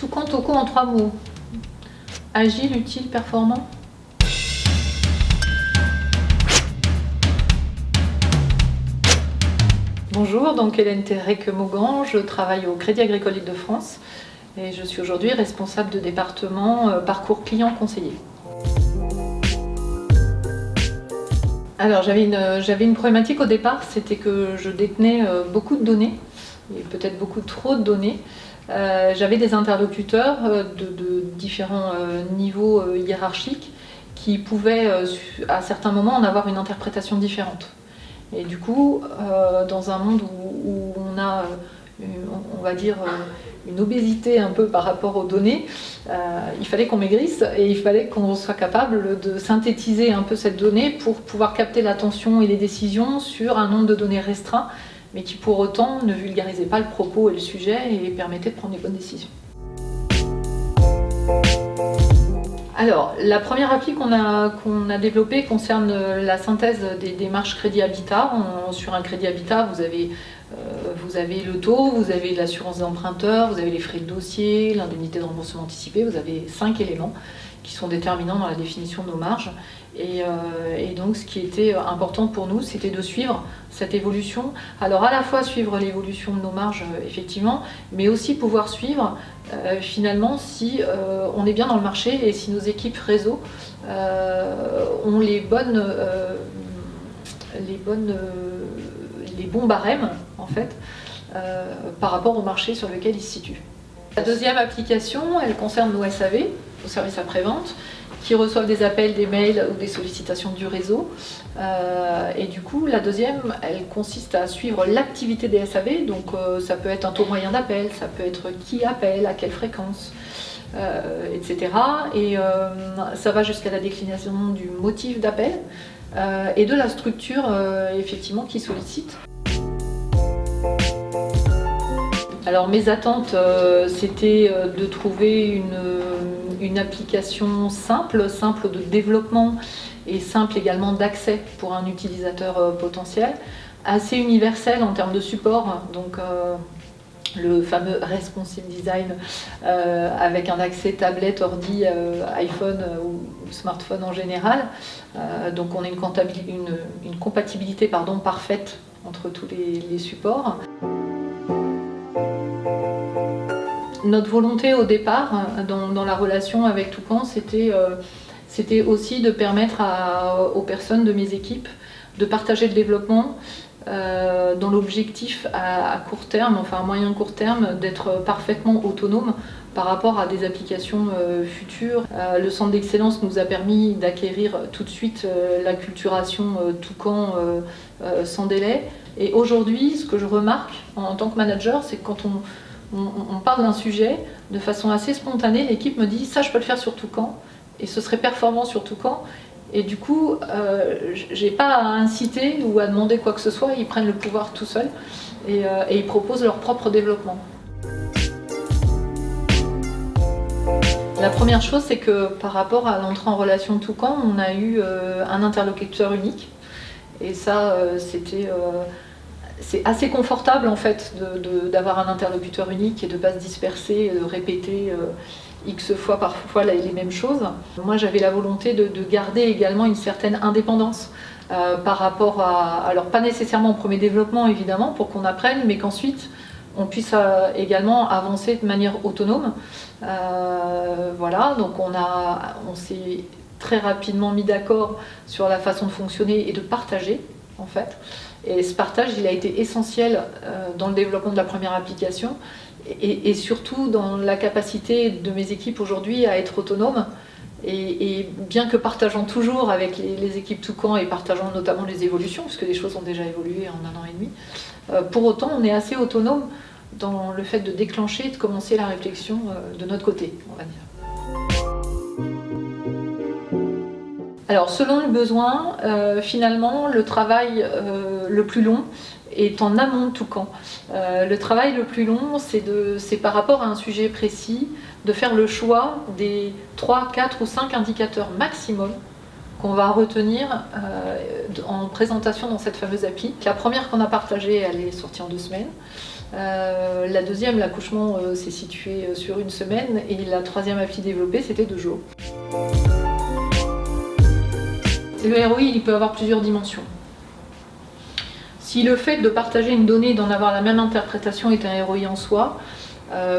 Toucan Toco en 3 mots. Agile, utile, performant. Bonjour, donc Hélène Terrec-Maugan, je travaille au Crédit Agricole Île-de-France et je suis aujourd'hui responsable de département parcours client conseiller. Alors j'avais une problématique au départ, c'était que je détenais beaucoup de données, et peut-être beaucoup trop de données. J'avais des interlocuteurs de différents niveaux hiérarchiques qui pouvaient à certains moments en avoir une interprétation différente. Et du coup, dans un monde où on a, on va dire, une obésité un peu par rapport aux données, il fallait qu'on maigrisse et il fallait qu'on soit capable de synthétiser un peu cette donnée pour pouvoir capter l'attention et les décisions sur un nombre de données restreint, mais qui pour autant ne vulgarisait pas le propos et le sujet et permettait de prendre les bonnes décisions. Alors, la première appli qu'on a développée concerne la synthèse des démarches Crédit Habitat. Sur un Crédit Habitat, vous avez le taux, vous avez l'assurance des emprunteurs, vous avez les frais de dossier, l'indemnité de remboursement anticipé, vous avez 5 éléments qui sont déterminants dans la définition de nos marges. Et donc ce qui était important pour nous, c'était de suivre cette évolution. Alors à la fois suivre l'évolution de nos marges, effectivement, mais aussi pouvoir suivre finalement si on est bien dans le marché et si nos équipes réseau ont les bons barèmes en fait, par rapport au marché sur lequel ils se situent. La deuxième application, elle concerne nos SAV, nos services après-vente, qui reçoivent des appels, des mails ou des sollicitations du réseau. Et du coup, la deuxième, elle consiste à suivre l'activité des SAV. Donc ça peut être un taux moyen d'appel, ça peut être qui appelle, à quelle fréquence, etc. Et ça va jusqu'à la déclinaison du motif d'appel et de la structure effectivement qui sollicite. Alors mes attentes, c'était de trouver une application simple de développement et simple également d'accès pour un utilisateur potentiel, assez universel en termes de support, donc le fameux responsive design avec un accès tablette, ordi, iPhone ou smartphone en général. Donc on a une compatibilité parfaite entre tous les supports. Notre volonté au départ, dans la relation avec Toucan, c'était aussi de permettre aux personnes de mes équipes de partager le développement dans l'objectif à court terme, enfin à moyen court terme, d'être parfaitement autonome par rapport à des applications futures. Le centre d'excellence nous a permis d'acquérir tout de suite l'acculturation Toucan sans délai. Et aujourd'hui, ce que je remarque en tant que manager, c'est que quand on parle d'un sujet, de façon assez spontanée, l'équipe me dit « ça je peux le faire sur Toucan et ce serait performant sur Toucan ». Et du coup, j'ai pas à inciter ou à demander quoi que ce soit, ils prennent le pouvoir tout seuls et ils proposent leur propre développement. La première chose, c'est que par rapport à l'entrée en relation Toucan, on a eu un interlocuteur unique. Et ça, c'est assez confortable en fait d'avoir un interlocuteur unique et de ne pas se disperser, de répéter X fois parfois les mêmes choses. Moi j'avais la volonté de garder également une certaine indépendance par rapport alors pas nécessairement au premier développement évidemment pour qu'on apprenne, mais qu'ensuite on puisse également avancer de manière autonome. Voilà, donc on s'est très rapidement mis d'accord sur la façon de fonctionner et de partager en fait. Et ce partage, il a été essentiel dans le développement de la première application et surtout dans la capacité de mes équipes aujourd'hui à être autonomes. Et bien que partageant toujours avec les équipes Toucan et partageant notamment les évolutions, puisque les choses ont déjà évolué en 1 an et demi, pour autant on est assez autonome dans le fait de déclencher et de commencer la réflexion de notre côté, on va dire. Alors selon le besoin, finalement le travail le plus long est en amont de Toucan. Le travail le plus long, c'est par rapport à un sujet précis, de faire le choix des 3, 4 ou 5 indicateurs maximum qu'on va retenir en présentation dans cette fameuse appli. La première qu'on a partagée, elle est sortie en 2 semaines. La deuxième, l'accouchement, s'est situé sur 1 semaine. Et la troisième appli développée, c'était 2 jours. Le ROI, il peut avoir plusieurs dimensions. Si le fait de partager une donnée et d'en avoir la même interprétation est un ROI en soi,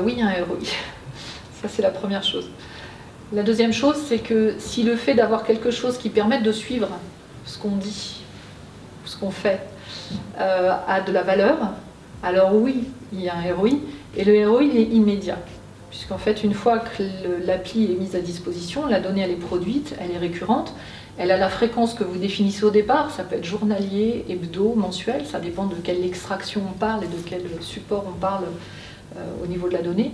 oui, un ROI. Ça, c'est la première chose. La deuxième chose, c'est que si le fait d'avoir quelque chose qui permette de suivre ce qu'on dit, ce qu'on fait, a de la valeur, alors oui, il y a un ROI. Et le ROI, il est immédiat. Puisqu'en fait, une fois que l'appli est mise à disposition, la donnée, elle est produite, elle est récurrente, elle a la fréquence que vous définissez au départ, ça peut être journalier, hebdo, mensuel, ça dépend de quelle extraction on parle et de quel support on parle au niveau de la donnée.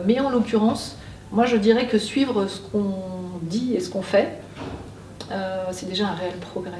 Mais en l'occurrence, moi je dirais que suivre ce qu'on dit et ce qu'on fait, c'est déjà un réel progrès.